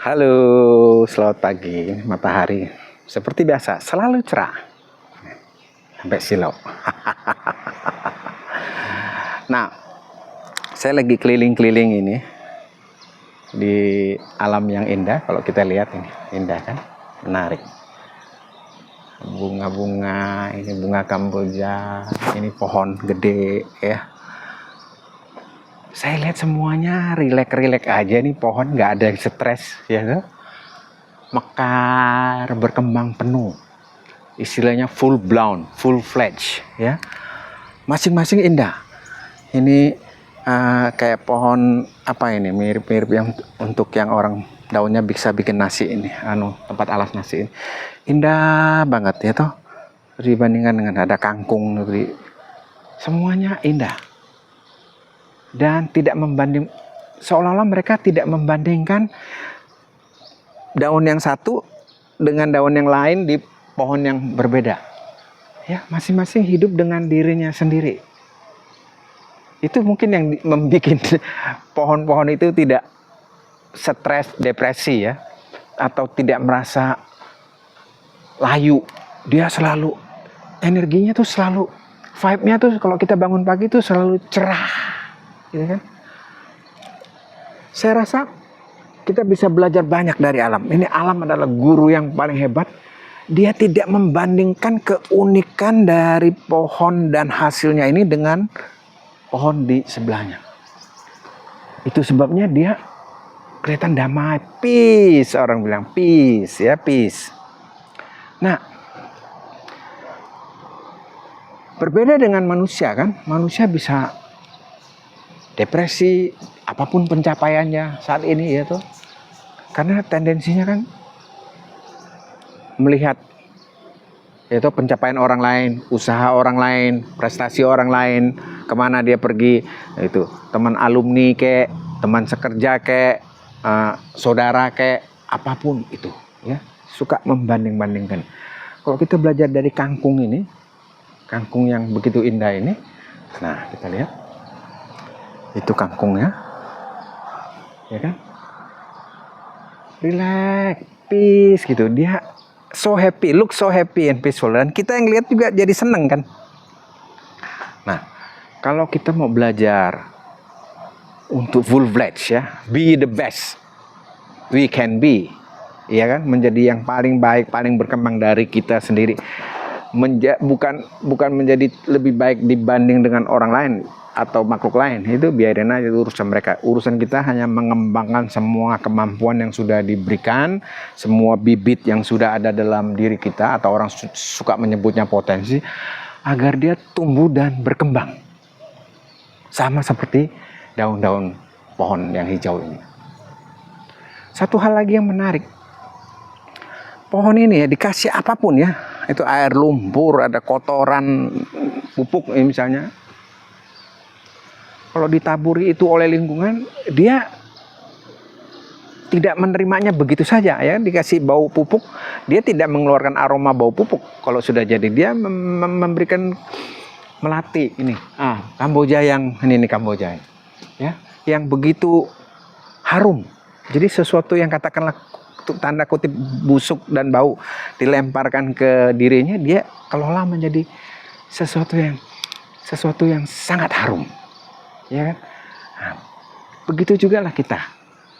Halo, selamat pagi. Matahari seperti biasa selalu cerah sampai silau. Nah, saya lagi keliling-keliling ini di alam yang indah. Kalau kita lihat ini indah kan, menarik. Bunga-bunga, ini bunga Kamboja, ini pohon gede ya. Saya lihat semuanya rileks-rileks aja nih, pohon nggak ada yang stres ya kan? Mekar, berkembang penuh, istilahnya full blown, full fledged ya. Masing-masing indah. Ini kayak pohon apa ini, mirip-mirip yang untuk yang orang daunnya bisa bikin nasi ini, tempat alas nasi ini. Indah banget ya toh, dibandingkan dengan ada kangkung negeri. Semuanya indah. Dan tidak membanding, seolah-olah mereka tidak membandingkan daun yang satu dengan daun yang lain di pohon yang berbeda. Ya, masing-masing hidup dengan dirinya sendiri. Itu mungkin yang membuat pohon-pohon itu tidak stres, depresi ya, atau tidak merasa layu. Dia selalu energinya tuh selalu, vibe-nya tuh kalau kita bangun pagi tuh selalu cerah. Gitu kan? Saya rasa kita bisa belajar banyak dari alam. Ini alam adalah guru yang paling hebat. Dia tidak membandingkan keunikan dari pohon dan hasilnya ini dengan pohon di sebelahnya. Itu sebabnya dia kelihatan damai, peace, orang bilang peace ya, peace. Nah, berbeda dengan manusia kan, manusia bisa depresi apapun pencapaiannya saat ini ya tuh, karena tendensinya kan melihat yaitu pencapaian orang lain, usaha orang lain, prestasi orang lain, kemana dia pergi, itu teman alumni kek, teman sekerja kek, saudara kek, apapun itu ya, suka membanding-bandingkan. Kalau kita belajar dari kangkung ini, kangkung yang begitu indah ini, nah kita lihat itu kangkungnya ya kan, relax, peace gitu, dia so happy, look so happy and peaceful, dan kita yang lihat juga jadi seneng kan. Nah, kalau kita mau belajar untuk full fledged ya, be the best we can be ya kan, menjadi yang paling baik, paling berkembang dari kita sendiri, bukan menjadi lebih baik dibanding dengan orang lain atau makhluk lain, itu biarin aja, urusan mereka. Urusan kita hanya mengembangkan semua kemampuan yang sudah diberikan, semua bibit yang sudah ada dalam diri kita, atau orang suka menyebutnya potensi, agar dia tumbuh dan berkembang. Sama seperti daun-daun pohon yang hijau ini. Satu hal lagi yang menarik, pohon ini ya dikasih apapun ya, itu air lumpur, ada kotoran, pupuk misalnya, kalau ditaburi itu oleh lingkungan, dia tidak menerimanya begitu saja ya. Dikasih bau pupuk, dia tidak mengeluarkan aroma bau pupuk. Kalau sudah jadi, dia memberikan melati ini. Kamboja yang ini Kamboja ya, yang begitu harum. Jadi sesuatu yang katakanlah tanda kutip busuk dan bau dilemparkan ke dirinya, dia kelola menjadi sesuatu yang sangat harum. Ya kan? Nah, begitu juga lah kita.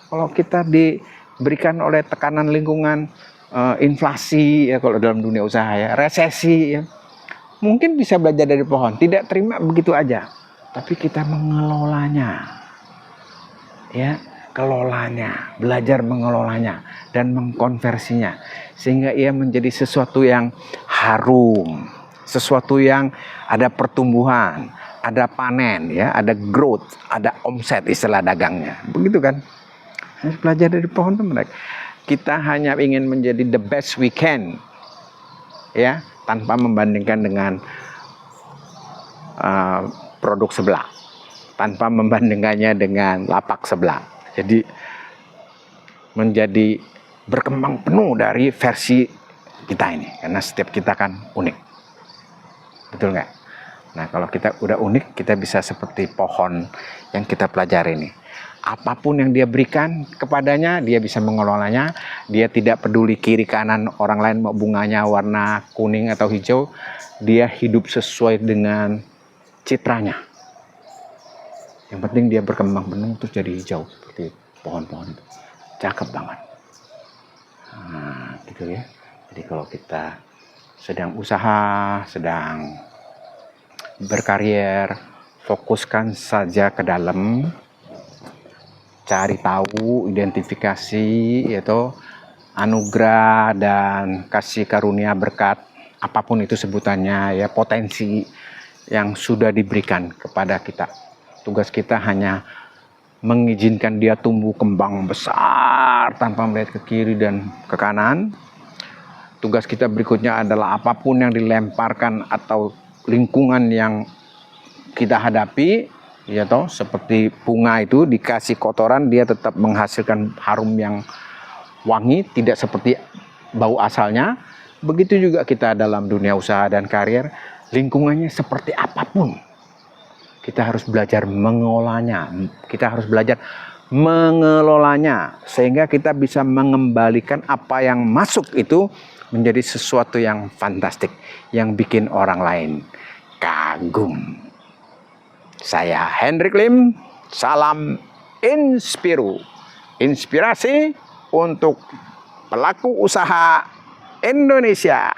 Kalau kita diberikan oleh tekanan lingkungan, inflasi ya, kalau dalam dunia usaha ya, resesi ya, mungkin bisa belajar dari pohon, tidak terima begitu aja, tapi kita mengelolanya ya, kelolanya, belajar mengelolanya dan mengkonversinya sehingga ia menjadi sesuatu yang harum, sesuatu yang ada pertumbuhan, ada panen ya, ada growth, ada omset istilah dagangnya. Begitu kan? Belajar dari pohon itu mereka. Kita hanya ingin menjadi the best we can ya, tanpa membandingkan dengan produk sebelah, tanpa membandingkannya dengan lapak sebelah. Jadi menjadi berkembang penuh dari versi kita ini, karena setiap kita kan unik. Betul nggak? Nah, kalau kita udah unik, kita bisa seperti pohon yang kita pelajari ini. Apapun yang dia berikan kepadanya, dia bisa mengelolanya. Dia tidak peduli kiri kanan orang lain mau bunganya warna kuning atau hijau. Dia hidup sesuai dengan citranya. Yang penting dia berkembang penuh terus jadi hijau seperti pohon-pohon itu. Cakep banget. Nah, gitu ya. Jadi kalau kita sedang usaha, sedang berkarier, fokuskan saja ke dalam, cari tahu, identifikasi, yaitu anugerah dan kasih karunia berkat, apapun itu sebutannya ya, potensi yang sudah diberikan kepada kita. Tugas kita hanya mengizinkan dia tumbuh kembang besar tanpa melihat ke kiri dan ke kanan. Tugas kita berikutnya adalah apapun yang dilemparkan atau lingkungan yang kita hadapi, ya toh, seperti bunga itu dikasih kotoran dia tetap menghasilkan harum yang wangi, tidak seperti bau asalnya. Begitu juga kita dalam dunia usaha dan karir, lingkungannya seperti apapun, kita harus belajar mengolahnya, kita harus belajar mengelolanya sehingga kita bisa mengembalikan apa yang masuk itu menjadi sesuatu yang fantastik, yang bikin orang lain kagum. Saya Hendrik Lim, salam Inspiru, inspirasi untuk pelaku usaha Indonesia.